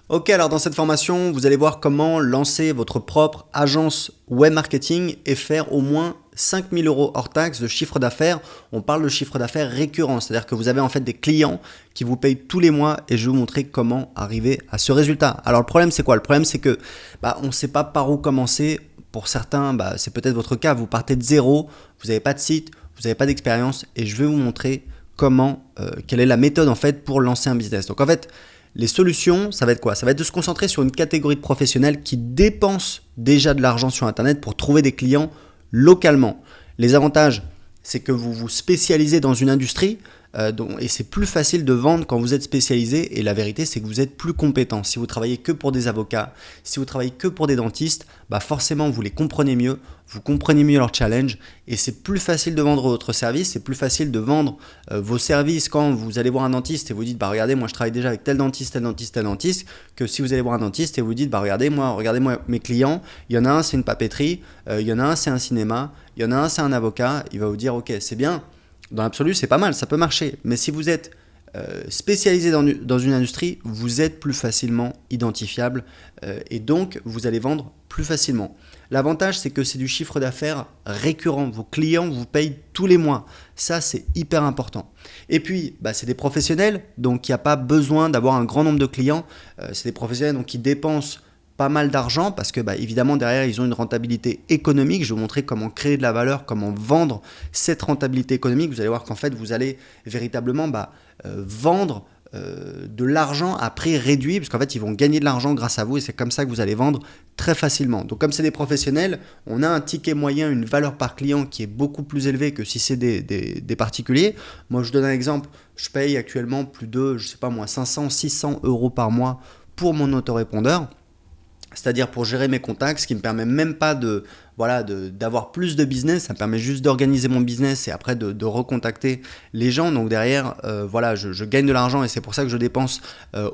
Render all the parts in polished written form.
Ok, alors dans cette formation, vous allez voir comment lancer votre propre agence web marketing et faire au moins 5 000 € hors taxe de chiffre d'affaires. On parle de chiffre d'affaires récurrent, c'est-à-dire que vous avez en fait des clients qui vous payent tous les mois et je vais vous montrer comment arriver à ce résultat. Alors le problème c'est quoi? Le problème c'est que on ne sait pas par où commencer. Pour certains, c'est peut-être votre cas, vous partez de zéro, vous n'avez pas de site, vous n'avez pas d'expérience et je vais vous montrer quelle est la méthode en fait pour lancer un business. Donc en fait, les solutions, ça va être quoi? Ça va être de se concentrer sur une catégorie de professionnels qui dépensent déjà de l'argent sur Internet pour trouver des clients localement. Les avantages, c'est que vous vous spécialisez dans une industrie et c'est plus facile de vendre quand vous êtes spécialisé et la vérité, c'est que vous êtes plus compétent. Si vous travaillez que pour des avocats, si vous travaillez que pour des dentistes, forcément vous les comprenez mieux, vous comprenez mieux leurs challenges et c'est plus facile de vendre votre service, c'est plus facile de vendre vos services quand vous allez voir un dentiste et vous dites regardez, moi je travaille déjà avec tel dentiste, tel dentiste, tel dentiste, que si vous allez voir un dentiste et vous dites regardez moi mes clients, il y en a un c'est une papeterie, il y en a un c'est un cinéma, il y en a un c'est un avocat, il va vous dire ok c'est bien, dans l'absolu c'est pas mal, ça peut marcher, mais si vous êtes spécialisé dans une industrie, vous êtes plus facilement identifiable et donc vous allez vendre plus facilement. L'avantage, c'est que c'est du chiffre d'affaires récurrent. Vos clients vous payent tous les mois. Ça, c'est hyper important. Et puis, c'est des professionnels, donc il n'y a pas besoin d'avoir un grand nombre de clients. C'est des professionnels donc, qui dépensent pas mal d'argent parce que évidemment derrière ils ont une rentabilité économique. Je vais vous montrer comment créer de la valeur, comment vendre cette rentabilité économique. Vous allez voir qu'en fait vous allez véritablement vendre de l'argent à prix réduit parce qu'en fait ils vont gagner de l'argent grâce à vous et c'est comme ça que vous allez vendre très facilement. Donc comme c'est des professionnels, on a un ticket moyen, une valeur par client qui est beaucoup plus élevée que si c'est des particuliers. Moi je vous donne un exemple, je paye actuellement plus de, 500, 600 € par mois pour mon autorépondeur. C'est-à-dire pour gérer mes contacts, ce qui ne me permet même pas d'avoir plus de business, ça me permet juste d'organiser mon business et après de recontacter les gens. Donc derrière, je gagne de l'argent et c'est pour ça que je dépense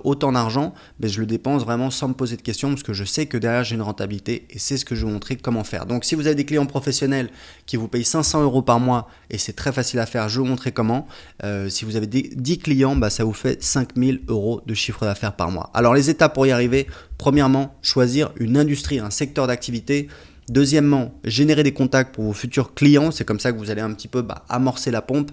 autant d'argent, mais je le dépense vraiment sans me poser de questions parce que je sais que derrière j'ai une rentabilité et c'est ce que je vais vous montrer comment faire. Donc si vous avez des clients professionnels qui vous payent 500 € par mois et c'est très facile à faire, je vais vous montrer comment. Si vous avez 10 clients, ça vous fait 5 000 € de chiffre d'affaires par mois. Alors les étapes pour y arriver, premièrement, choisir une industrie, un secteur d'activité. Deuxièmement, générer des contacts pour vos futurs clients. C'est comme ça que vous allez un petit peu amorcer la pompe.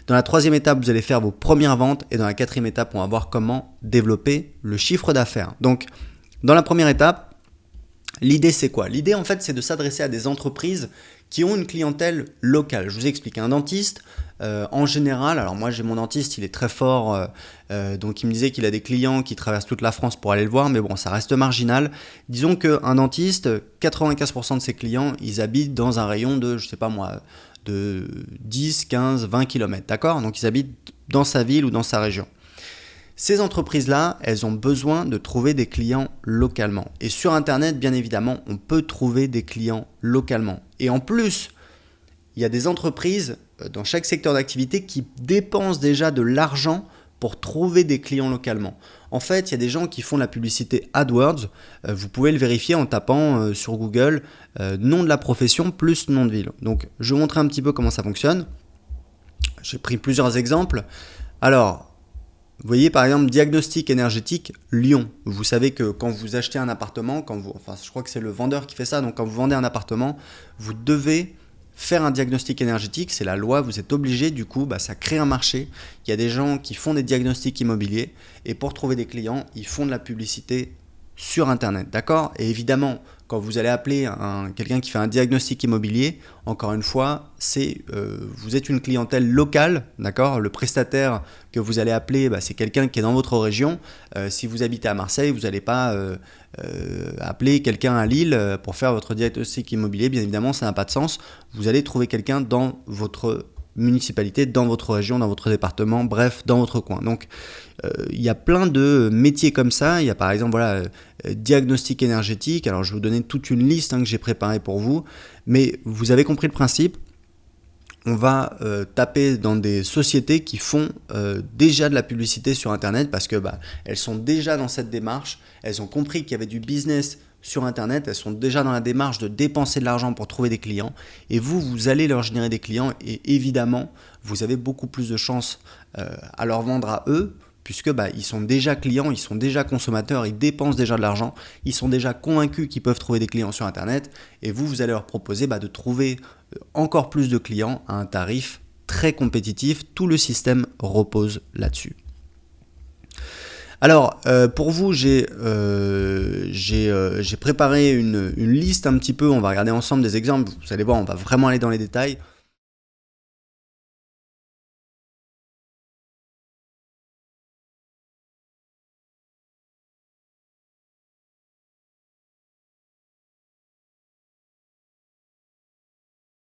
Dans la troisième étape, vous allez faire vos premières ventes. Et dans la quatrième étape, on va voir comment développer le chiffre d'affaires. Donc, dans la première étape, l'idée c'est quoi? L'idée en fait c'est de s'adresser à des entreprises qui ont une clientèle locale. Je vous explique, un dentiste en général, alors moi j'ai mon dentiste, il est très fort, donc il me disait qu'il a des clients qui traversent toute la France pour aller le voir, mais bon ça reste marginal. Disons qu'un dentiste, 95% de ses clients, ils habitent dans un rayon de, de 10, 15, 20 km, d'accord? Donc ils habitent dans sa ville ou dans sa région. Ces entreprises-là, elles ont besoin de trouver des clients localement. Et sur Internet, bien évidemment, on peut trouver des clients localement. Et en plus, il y a des entreprises dans chaque secteur d'activité qui dépensent déjà de l'argent pour trouver des clients localement. En fait, il y a des gens qui font de la publicité AdWords. Vous pouvez le vérifier en tapant sur Google nom de la profession plus nom de ville. Donc, je vais vous montrer un petit peu comment ça fonctionne. J'ai pris plusieurs exemples. Alors, vous voyez par exemple diagnostic énergétique Lyon. Vous savez que quand vous achetez un appartement, je crois que c'est le vendeur qui fait ça, donc quand vous vendez un appartement, vous devez faire un diagnostic énergétique, c'est la loi, vous êtes obligé, du coup ça crée un marché. Il y a des gens qui font des diagnostics immobiliers et pour trouver des clients, ils font de la publicité sur Internet, d'accord? Et évidemment, quand vous allez appeler quelqu'un qui fait un diagnostic immobilier, encore une fois, vous êtes une clientèle locale, d'accord? Le prestataire que vous allez appeler, c'est quelqu'un qui est dans votre région. Si vous habitez à Marseille, vous n'allez pas appeler quelqu'un à Lille pour faire votre diagnostic immobilier. Bien évidemment, ça n'a pas de sens. Vous allez trouver quelqu'un dans votre municipalité, dans votre région, dans votre département, bref, dans votre coin. Donc, il y a plein de métiers comme ça. Il y a par exemple diagnostic énergétique. Alors, je vais vous donner toute une liste que j'ai préparée pour vous. Mais vous avez compris le principe. On va taper dans des sociétés qui font déjà de la publicité sur Internet parce que elles sont déjà dans cette démarche. Elles ont compris qu'il y avait du business sur Internet, elles sont déjà dans la démarche de dépenser de l'argent pour trouver des clients et vous allez leur générer des clients et évidemment, vous avez beaucoup plus de chances à leur vendre à eux puisque ils sont déjà clients, ils sont déjà consommateurs, ils dépensent déjà de l'argent, ils sont déjà convaincus qu'ils peuvent trouver des clients sur Internet, et vous allez leur proposer de trouver encore plus de clients à un tarif très compétitif. Tout le système repose là-dessus. Alors, pour vous, j'ai préparé une liste un petit peu, on va regarder ensemble des exemples, vous allez voir, on va vraiment aller dans les détails.